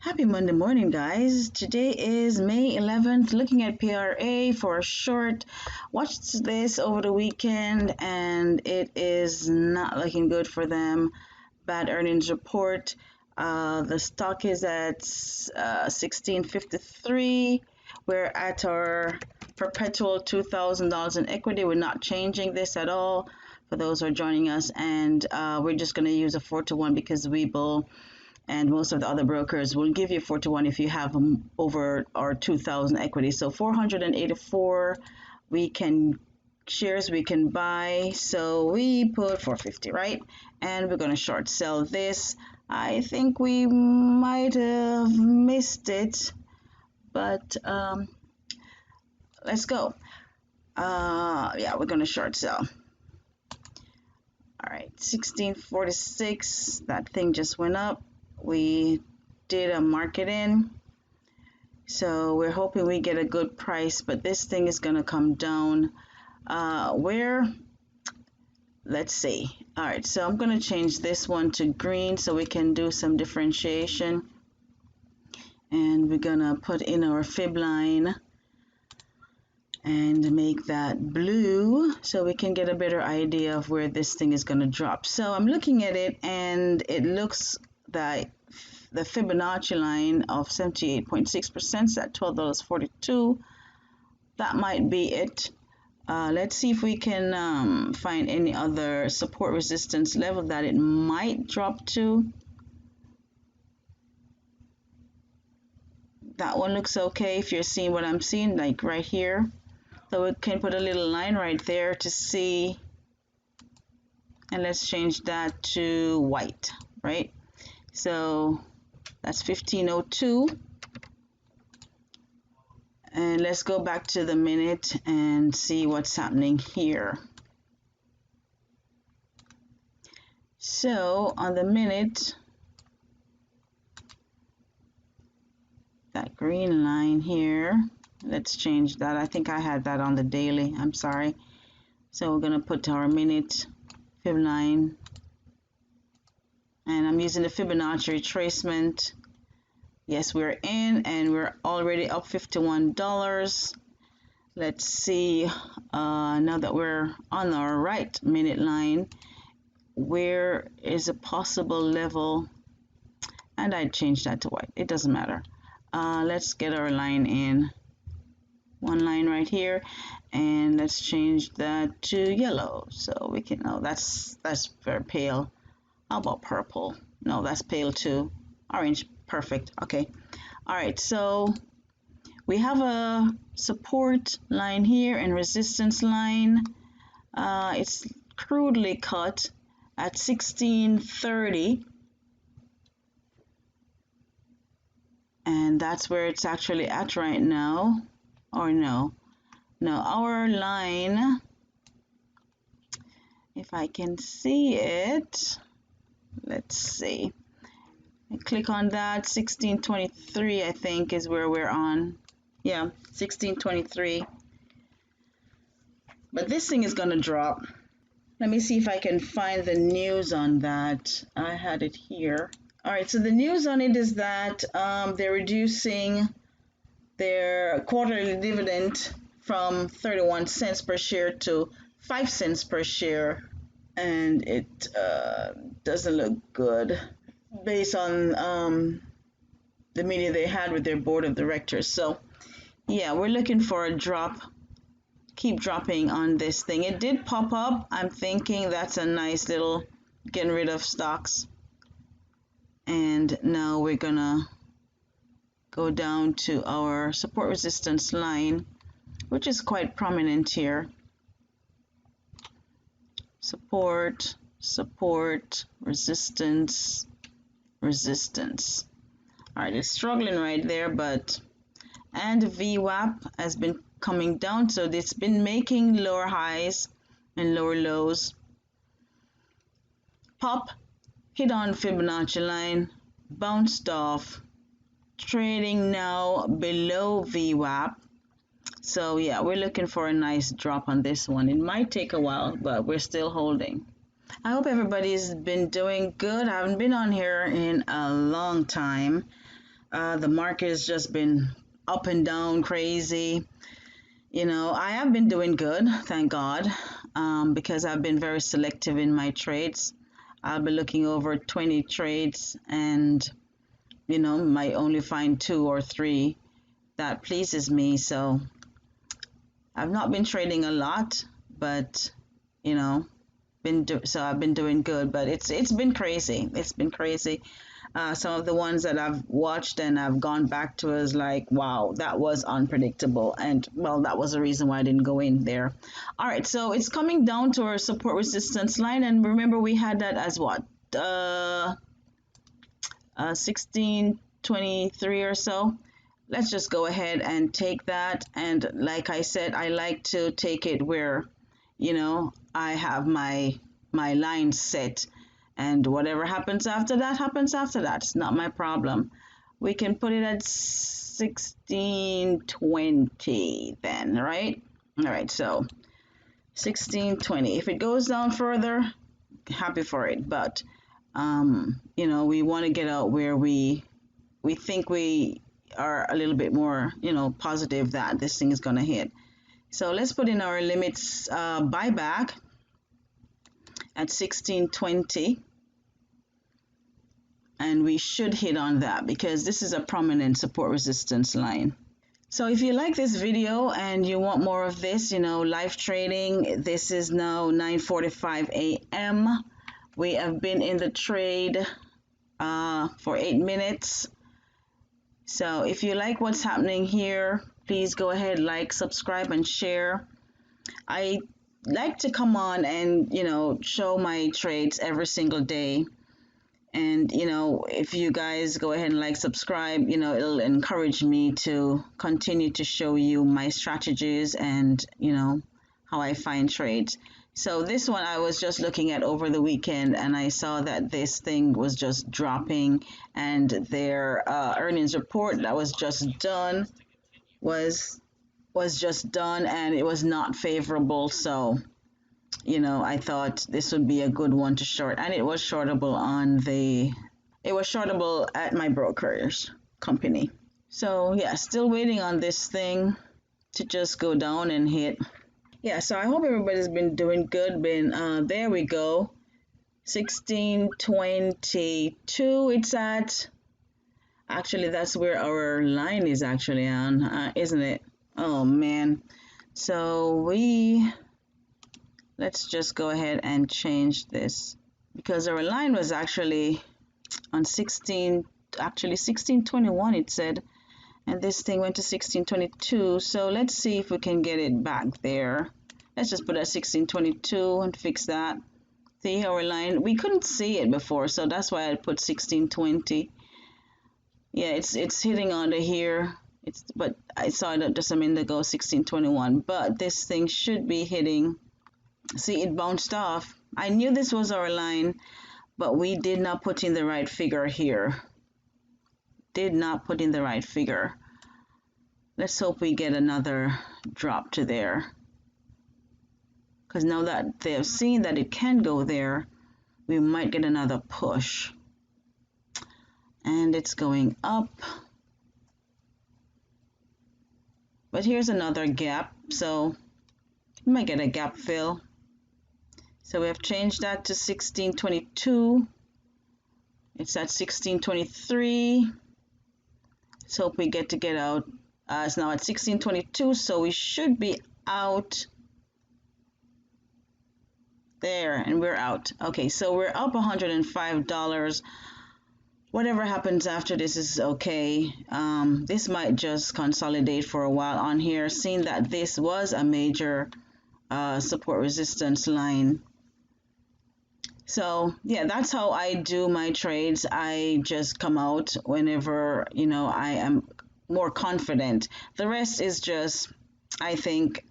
Happy Monday morning, guys. Today is May 11th. Looking at PRA for a short. Watched this over the weekend, and it is not looking good for them. Bad earnings report. The stock is at 1653. We're at our perpetual $2,000 in equity. We're not changing this at all for those who are joining us, and we're just going to use a 4-to-1 because Webull and most of the other brokers will give you 4-to-1 if you have over our 2,000 equity. So 484 shares we can buy. So we put 450, right? And we're going to short sell this. I think we might have missed it, but let's go. Yeah, we're going to short sell. All right, 1646. That thing just went up. We did a market in, so we're hoping we get a good price, but this thing is going to come down. Let's see. All right, so I'm going to change this one to green so we can do some differentiation, and we're going to put in our fib line and make that blue so we can get a better idea of where this thing is going to drop. So I'm looking at it, and it looks that the Fibonacci line of 78.6% is at $12.42. That might be it. Let's see if we can find any other support resistance level that it might drop to. That one looks okay if you're seeing what I'm seeing, like right here. So we can put a little line right there to see. And let's change that to white, right? So that's 1502. And let's go back to the minute and see what's happening here. So on the minute, that green line here, let's change that. I think I had that on the daily. I'm sorry. So we're going to put our minute fib line. And I'm using the Fibonacci retracement. Yes, we're in, and we're already up $51. Let's see, now that we're on our right minute line, where is a possible level? And I'd change that to white. It doesn't matter. Let's get our line in. One line right here, and let's change that to yellow so we can. Oh, that's very pale. How about purple? No, that's pale too. Orange, perfect. Okay. All right, so we have a support line here and resistance line. It's crudely cut at 1630. And that's where it's actually at right now. Or no. No, our line, if I can see it, let's see. I click on that. 1623, I think, is where we're on. Yeah, 1623. But this thing is going to drop. Let me see if I can find the news on that. I had it here. All right, so the news on it is that they're reducing their quarterly dividend from 31 cents per share to 5 cents per share. And it doesn't look good based on the meeting they had with their board of directors. So yeah, we're looking for a drop. Keep dropping on this thing. It did pop up. I'm thinking that's a nice little getting rid of stocks. And now we're gonna go down to our support resistance line, which is quite prominent here. Support, support, resistance, resistance. All right, it's struggling right there, but and VWAP has been coming down, so it's been making lower highs and lower lows. Pop, hit on Fibonacci line, bounced off, trading now below VWAP. So yeah, we're looking for a nice drop on this one. It might take a while, but we're still holding. I hope everybody's been doing good. I haven't been on here in a long time, The market has just been up and down crazy. I have been doing good, thank God, because I've been very selective in my trades. I'll be looking over 20 trades and, might only find two or three that pleases me. So I've not been trading a lot, but, you know, so I've been doing good, but it's been crazy. It's been crazy. Some of the ones that I've watched and I've gone back to is like, wow, that was unpredictable. And well, that was the reason why I didn't go in there. All right, so it's coming down to our support resistance line. And remember, we had that as what? 1623 or so. Let's just go ahead and take that. And like I said, I like to take it where, I have my line set, and whatever happens after that happens after that. It's not my problem. We can put it at 1620 then, right? All right, so 1620. If it goes down further, happy for it, but we want to get out where we think we are a little bit more, positive that this thing is going to hit. So let's put in our limits buyback at 1620, and we should hit on that because this is a prominent support resistance line. So if you like this video and you want more of this, live trading, this is now 9:45 a.m. We have been in the trade for 8 minutes. So if you like what's happening here, please go ahead, like, subscribe, and share. I like to come on and, show my trades every single day. And, if you guys go ahead and like, subscribe, it'll encourage me to continue to show you my strategies and, how I find trades. So this one I was just looking at over the weekend, and I saw that this thing was just dropping, and their earnings report that was just done was just done, and it was not favorable. So, I thought this would be a good one to short, and it was shortable at my broker's company. So yeah, still waiting on this thing to just go down and hit. Yeah, so I hope everybody's been doing good. There we go. 1622 it's at. Actually, that's where our line is actually on, isn't it? Oh man. So let's just go ahead and change this because our line was actually on 1621 it said, and this thing went to 1622. So let's see if we can get it back there. Let's just put it at 1622 and fix that. See our line, we couldn't see it before, so that's why I put 1620. Yeah, it's hitting under here. But I saw it just a minute ago, 1621. But this thing should be hitting. See, it bounced off. I knew this was our line, but we did not put in the right figure here. Did not put in the right figure. Let's hope we get another drop to there. Because now that they've seen that it can go there, we might get another push. And it's going up. But here's another gap, so we might get a gap fill. So we have changed that to 1622. It's at 1623. So hope we get out. It's now at 1622, so we should be out there, and we're out. Okay, so we're up $105. Whatever happens after this is okay. This might just consolidate for a while on here, seeing that this was a major support resistance line. So yeah, that's how I do my trades. I just come out whenever, I am more confident. The rest is just, I think,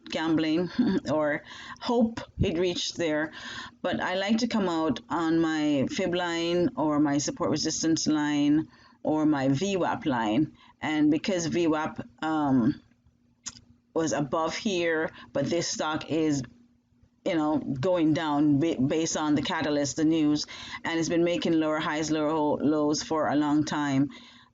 gambling or hope it reached there. But I like to come out on my fib line or my support resistance line or my VWAP line. And because VWAP was above here, but this stock is going down based on the catalyst, the news, and it's been making lower highs, lower lows for a long time.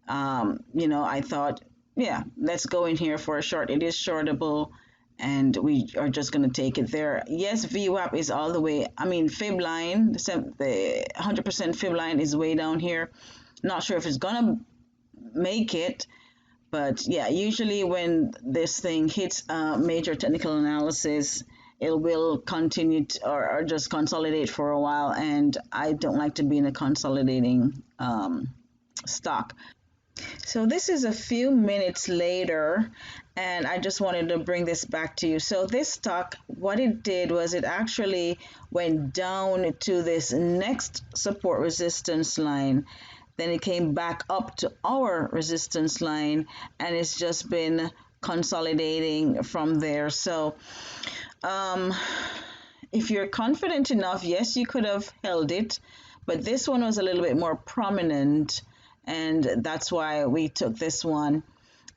You know, I thought, yeah, let's go in here for a short. It is shortable, and we are just going to take it there. Yes, VWAP is all the way. I mean, fib line, the 100% fib line is way down here. Not sure if it's going to make it, but yeah, usually when this thing hits major technical analysis, it will continue to, or just consolidate for a while. And I don't like to be in a consolidating stock. So this is a few minutes later, and I just wanted to bring this back to you. So this stock, what it did was it actually went down to this next support resistance line. Then it came back up to our resistance line, and it's just been consolidating from there. So if you're confident enough, yes, you could have held it, but this one was a little bit more prominent, and that's why we took this one.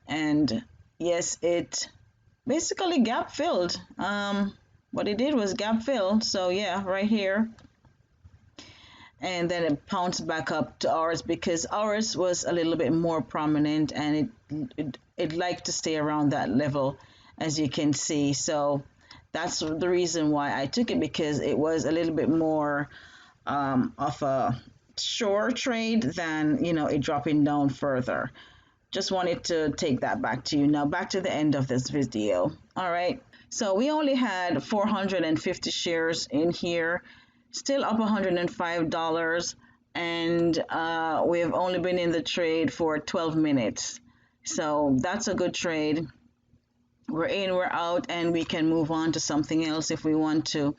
And yes, it basically gap filled. What it did was gap fill. So yeah, right here. And then it bounced back up to ours because ours was a little bit more prominent, and it liked to stay around that level, as you can see. So that's the reason why I took it, because it was a little bit more of a sure trade than, you know, it dropping down further. Just wanted to take that back to you. Now back to the end of this video. All right, so we only had 450 shares in here, still up $105, and we've only been in the trade for 12 minutes. So that's a good trade. We're in, we're out, and we can move on to something else if we want to.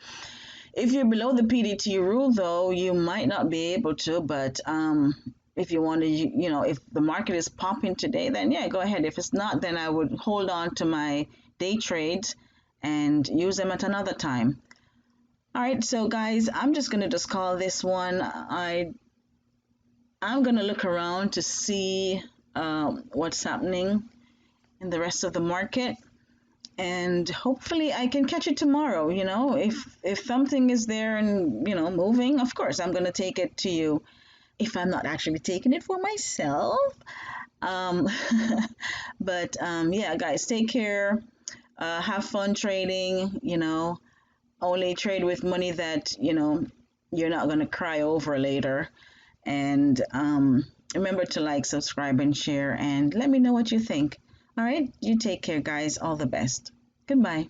If you're below the PDT rule, though, you might not be able to, but if you want to, you know, if the market is popping today, then yeah, go ahead. If it's not, then I would hold on to my day trades and use them at another time. All right, so guys, I'm just going to just call this one. I'm going to look around to see what's happening in the rest of the market, and hopefully I can catch it tomorrow. You know, if something is there and, you know, moving, of course I'm going to take it to you if I'm not actually taking it for myself. um, but yeah, guys, take care, have fun trading. You know, only trade with money that, you know, you're not going to cry over later. And remember to like, subscribe, and share, and let me know what you think. All right, you take care, guys. All the best. Goodbye.